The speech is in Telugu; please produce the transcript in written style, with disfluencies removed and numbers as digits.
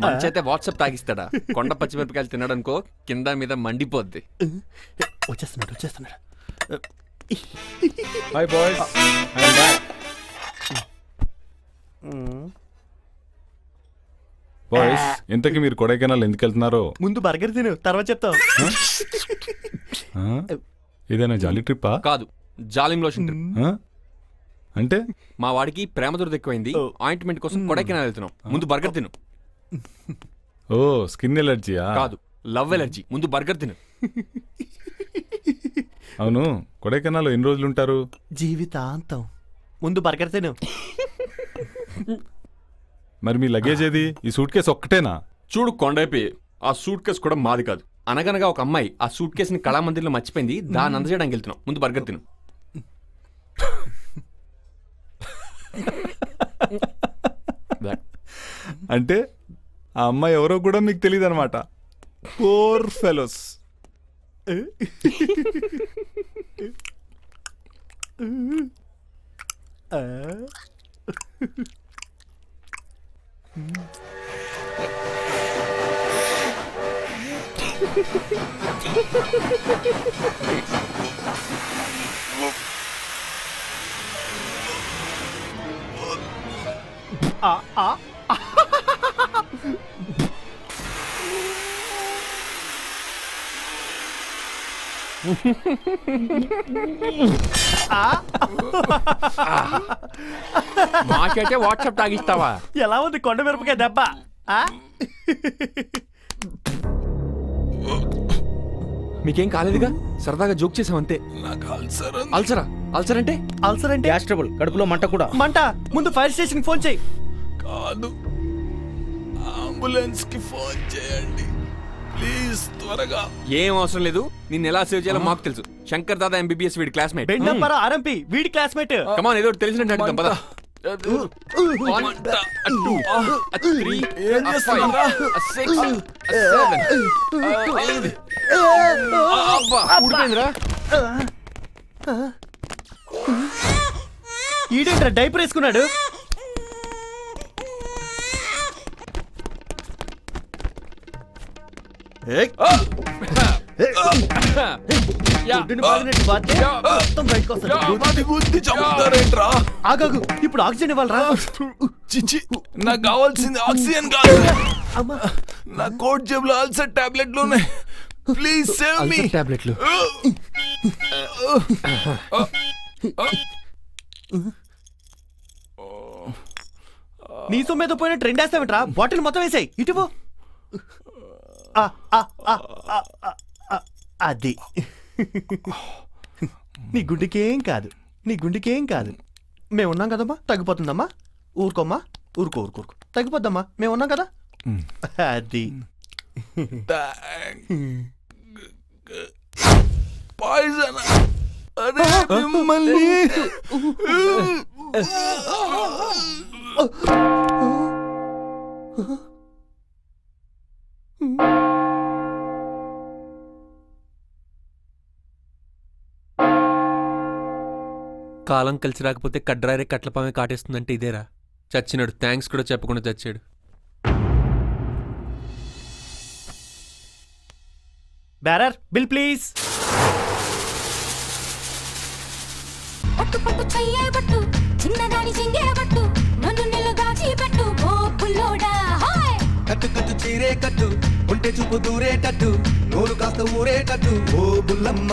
మంచి అయితే వాట్సాప్ తాగిస్తాడా? కొండ పచ్చిమిరపకాయలు తినడానికో కింద మీద మండిపోద్ది. వచ్చేస్తున్నాడు. Hi boys, I am back. Boys, ఇంతకీ మీరు కొడైకెనాల్ ఎందుకు వెళ్తున్నారో ముందు బర్గర్ తిను, తర్వాత చెప్తావు. ఇదేనా జాలీ ట్రిప్పా? కాదు, జాలింగ్ లోషన్ ట్రిప్. అంటే మా వాడికి ప్రేమ దురద ఎక్కువైంది, ఆయింట్మెంట్ కోసం కొడైకెనాల్ వెళ్తున్నాం. ముందు బర్గర్ తిను. ఓ, స్కిన్ ఎలర్జీయా? కాదు, లవ్ ఎలర్జీ. ముందు బర్గర్ తిను. అవును, కొడైకెనాల్ ఎన్ని రోజులు ఉంటారు? జీవితాంతం. ముందు బర్గర్ తిను. మరి మీ లగేజ్ ఏది? ఈ సూట్ కేసు ఒక్కటేనా? చూడు కొండైపోయి, ఆ సూట్ కేసు కూడా మాది కాదు. అనగనగా ఒక అమ్మాయి ఆ సూట్ కేసుని కళామందిర్లో మర్చిపోయింది, దాన్ని అందజేయడానికి వెళ్తున్నాం. ముందు బర్గర్ తిను. అంటే ఆ అమ్మాయి ఎవరో కూడా మీకు తెలియదు అనమాట. Poor fellows. మాకైతే వాట్సాప్ తాగిస్తావా? ఎలా ఉంది కొండ మిరపకాయ దెబ్బ? మీకేం కాలేదుగా? సరదాగా జోక్ చేసాం అంతే. అల్సరా? అల్సర్ అంటే? అల్సర్ అంటే గ్యాస్ ట్రబుల్, కడుపులో మంట కూడా. మంట? ముందు ఫైర్ స్టేషన్ ఫోన్ చేయి. కాదు, అంబులెన్స్ కి ఫోన్ చేయండి ప్లీజ్, త్వరగా. ఏం అవసరం లేదు, నిన్ను ఎలా సేవ్ చేయాలో మాకు తెలుసు. శంకర్ దాదా ఎంబీబీఎస్ వీడి క్లాస్మేట్. బెండంపర ఆర్ఎంపీ వీడి క్లాస్మేట్. కమాన్, ఏదో తెలిసినట్టు అడుగుతాం పద. ఈడేంట్రా డైపర్ వేసుకున్నాడు? ఆగాగు, ఇప్పుడు ఆక్సిజన్ ఇవ్వాలరా? చిచ్చి, నాకు కావాల్సింది ఆక్సిజన్ కాదు. నా కోట్ జేబులో అల్సర్ టాబ్లెట్లు ఉన్నాయి. Please save me. టాబ్లెట్లు? నీ సొమ్మేదో పోయిన ట్రెండ్ వేస్తావేంట్రా? బాటిల్ మొత్తం వేసాయి. ఇటువో. అది నీ గుండెకేం కాదు, నీ గుండెకేం కాదు. మేమున్నాం కదమ్మా, తగ్గిపోతుందమ్మా. ఊరుకోమ్మా, ఊరుకో. తగ్గిపోద్దమ్మా, మేమున్నాం కదా. అది పాయిజన్. అరే మిమ్మల్ని. కాలం కలిసి రాకపోతే కడ్రారే కట్లపామే కాటేస్తుందంటే ఇదేరా. చచ్చినాడు, థ్యాంక్స్ కూడా చెప్పకుండా చచ్చాడు. Bearer bill please. కట్టు చీరే కట్టు, ఉంటే చూపు దూరేటట్టు, నోరు కాస్త ఊరేటట్టు. ఓ బుల్లమ్మ